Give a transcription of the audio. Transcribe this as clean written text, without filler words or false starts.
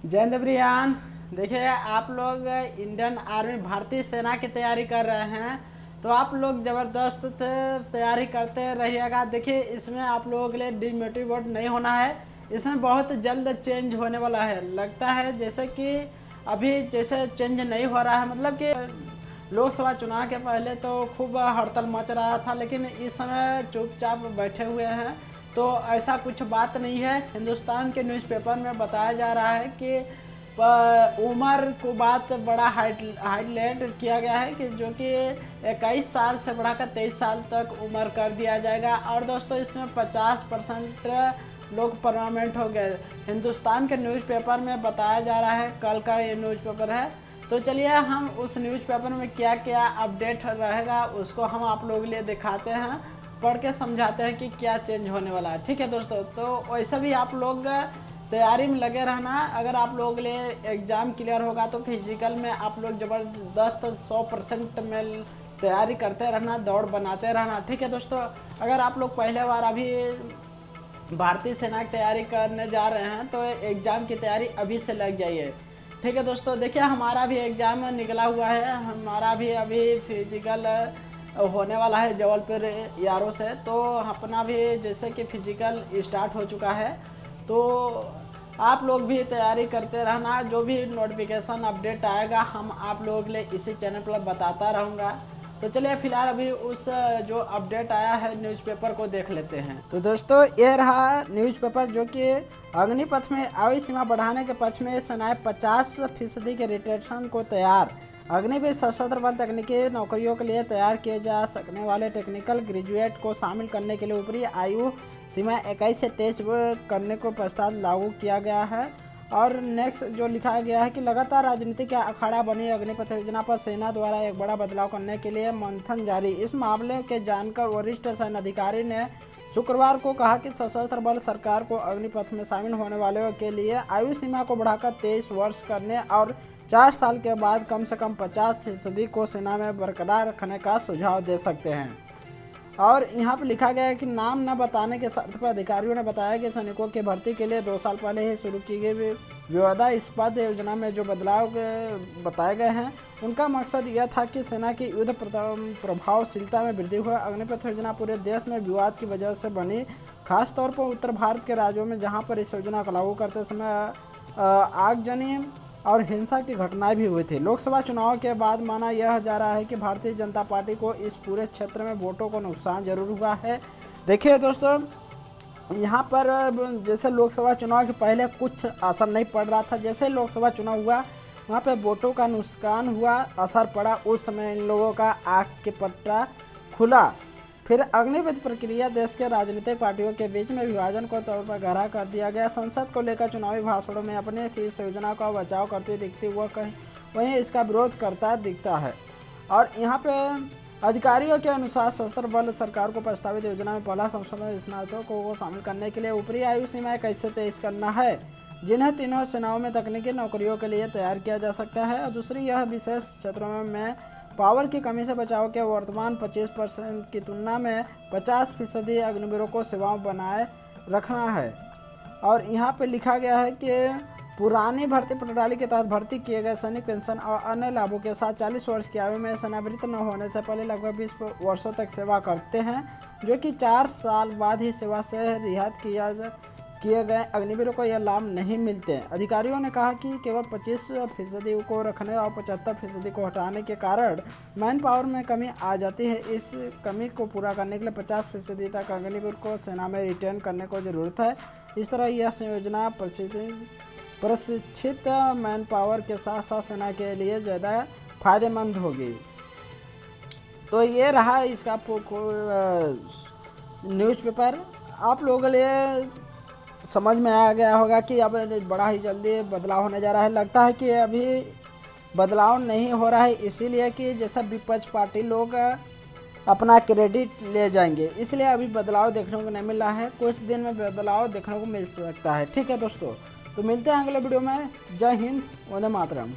जय हिंद ब्रियान। देखिए, आप लोग इंडियन आर्मी भारतीय सेना की तैयारी कर रहे हैं तो आप लोग ज़बरदस्त तैयारी करते रहिएगा। देखिए, इसमें आप लोगों के लिए डिमोटिवेट नहीं होना है। इसमें बहुत जल्द चेंज होने वाला है। लगता है जैसे कि अभी जैसे चेंज नहीं हो रहा है, मतलब कि लोकसभा चुनाव के पहले तो खूब हड़ताल मच रहा था, लेकिन इस समय चुपचाप बैठे हुए हैं। तो ऐसा कुछ बात नहीं है। हिंदुस्तान के न्यूज़पेपर में बताया जा रहा है कि उम्र को बात बड़ा हाईलाइट किया गया है कि जो कि 21 साल से बढ़ाकर 23 साल तक उम्र कर दिया जाएगा। और दोस्तों, इसमें 50% लोग परमानेंट हो गए। हिंदुस्तान के न्यूज़पेपर में बताया जा रहा है, कल का ये न्यूज़पेपर है। तो चलिए हम उस न्यूज़पेपर में क्या क्या अपडेट रहेगा उसको हम आप लोगों के लिए दिखाते हैं, पढ़ के समझाते हैं कि क्या चेंज होने वाला है। ठीक है दोस्तों, तो वैसे भी आप लोग तैयारी में लगे रहना। अगर आप लोगों के लिए एग्ज़ाम क्लियर होगा तो फिजिकल में आप लोग ज़बरदस्त 100% में तैयारी करते रहना, दौड़ बनाते रहना। ठीक है दोस्तों, अगर आप लोग पहले बार अभी भारतीय सेना की तैयारी करने जा रहे हैं तो एग्ज़ाम की तैयारी अभी से लग जाइए। ठीक है दोस्तों, देखिए हमारा भी एग्ज़ाम निकला हुआ है। हमारा भी अभी फिजिकल होने वाला है जबलपुर यारों से। तो अपना भी जैसे कि फिजिकल स्टार्ट हो चुका है, तो आप लोग भी तैयारी करते रहना। जो भी नोटिफिकेशन अपडेट आएगा हम आप लोगों के लिए इसी चैनल पर बताता रहूँगा। तो चलिए फिलहाल अभी उस जो अपडेट आया है न्यूज़पेपर को देख लेते हैं। तो दोस्तों, ये रहा न्यूज़पेपर जो कि अग्निपथ में आयु सीमा बढ़ाने के पक्ष में सेनाएं 50% के रिटेंशन को तैयार। अग्निवीर सशस्त्र बल तकनीकी नौकरियों के लिए तैयार किए जा सकने वाले टेक्निकल ग्रेजुएट को शामिल करने के लिए ऊपरी आयु सीमा 21 से 23 करने को प्रस्ताव लागू किया गया है। और नेक्स्ट जो लिखा गया है कि लगातार राजनीति का अखाड़ा बनी अग्निपथ योजना पर सेना द्वारा एक बड़ा बदलाव करने के लिए मंथन जारी। इस मामले के जानकर वरिष्ठ सैन्य अधिकारी ने शुक्रवार को कहा कि सशस्त्र बल सरकार को अग्निपथ में शामिल होने वालों के लिए आयु सीमा को बढ़ाकर 23 वर्ष करने और 4 साल के बाद कम से कम 50% को सेना में बरकरार रखने का सुझाव दे सकते हैं। और यहाँ पर लिखा गया है कि नाम न बताने के शर्त पर अधिकारियों ने बताया कि सैनिकों की भर्ती के लिए 2 साल पहले ही शुरू की गई विवादास्पद योजना में जो बदलाव बताए गए हैं उनका मकसद यह था कि सेना की युद्ध प्रभावशीलता में वृद्धि हुआ। अग्निपथ योजना पूरे देश में विवाद की वजह से बनी, खासतौर पर उत्तर भारत के राज्यों में, जहाँ पर इस योजना को लागू करते समय आगजनी और हिंसा की घटनाएं भी हुई थी। लोकसभा चुनाव के बाद माना यह जा रहा है कि भारतीय जनता पार्टी को इस पूरे क्षेत्र में वोटों को नुकसान जरूर हुआ है। देखिए दोस्तों, यहाँ पर जैसे लोकसभा चुनाव के पहले कुछ असर नहीं पड़ रहा था, जैसे लोकसभा चुनाव हुआ वहाँ पे वोटों का नुकसान हुआ, असर पड़ा। उस समय इन लोगों का आँख के पट्टा खुला। फिर अग्निपथ प्रक्रिया देश के राजनीतिक पार्टियों के बीच में विभाजन को तौर पर गहरा कर दिया गया। संसद को लेकर चुनावी भाषणों में अपने इस योजना का बचाव करते दिखते हुआ कहीं वहीं इसका विरोध करता दिखता है। और यहाँ पे अधिकारियों के अनुसार सशस्त्र बल सरकार को प्रस्तावित योजना में पहला संशोधन स्नातकों को शामिल करने के लिए ऊपरी आयु सीमा 21 से 23 करना है, जिन्हें तीनों सेनाओं में तकनीकी नौकरियों के लिए तैयार किया जा सकता है। और दूसरी, यह विशेष क्षेत्रों में पावर की कमी से बचाव के वर्तमान 25% की तुलना में 50% अग्निवीरों को सेवाओं बनाए रखना है। और यहाँ पे लिखा गया है कि पुरानी भर्ती प्रणाली के तहत भर्ती किए गए सैनिक पेंशन और अन्य लाभों के साथ 40 वर्ष की आयु में सेवानिवृत्त न होने से पहले लगभग 20 वर्षों तक सेवा करते हैं, जो कि 4 साल बाद ही सेवा से रिहाई किए गए अग्निवीरों को यह लाभ नहीं मिलते। अधिकारियों ने कहा कि केवल 25% को रखने और 75% को हटाने के कारण मैन पावर में कमी आ जाती है। इस कमी को पूरा करने के लिए 50% तक अग्निवीर को सेना में रिटेन करने को ज़रूरत है। इस तरह यह योजना प्रशिक्षित मैन पावर के साथ साथ सेना के लिए ज़्यादा फायदेमंद होगी। तो ये रहा इसका न्यूज़पेपर। आप लोगों के लिए समझ में आ गया होगा कि अब बड़ा ही जल्दी बदलाव होने जा रहा है। लगता है कि अभी बदलाव नहीं हो रहा है, इसीलिए कि जैसा विपक्ष पार्टी लोग अपना क्रेडिट ले जाएंगे, इसलिए अभी बदलाव देखने को नहीं मिल रहा है। कुछ दिन में बदलाव देखने को मिल सकता है। ठीक है दोस्तों, तो मिलते हैं अगले वीडियो में। जय हिंद, वंदे मातरम।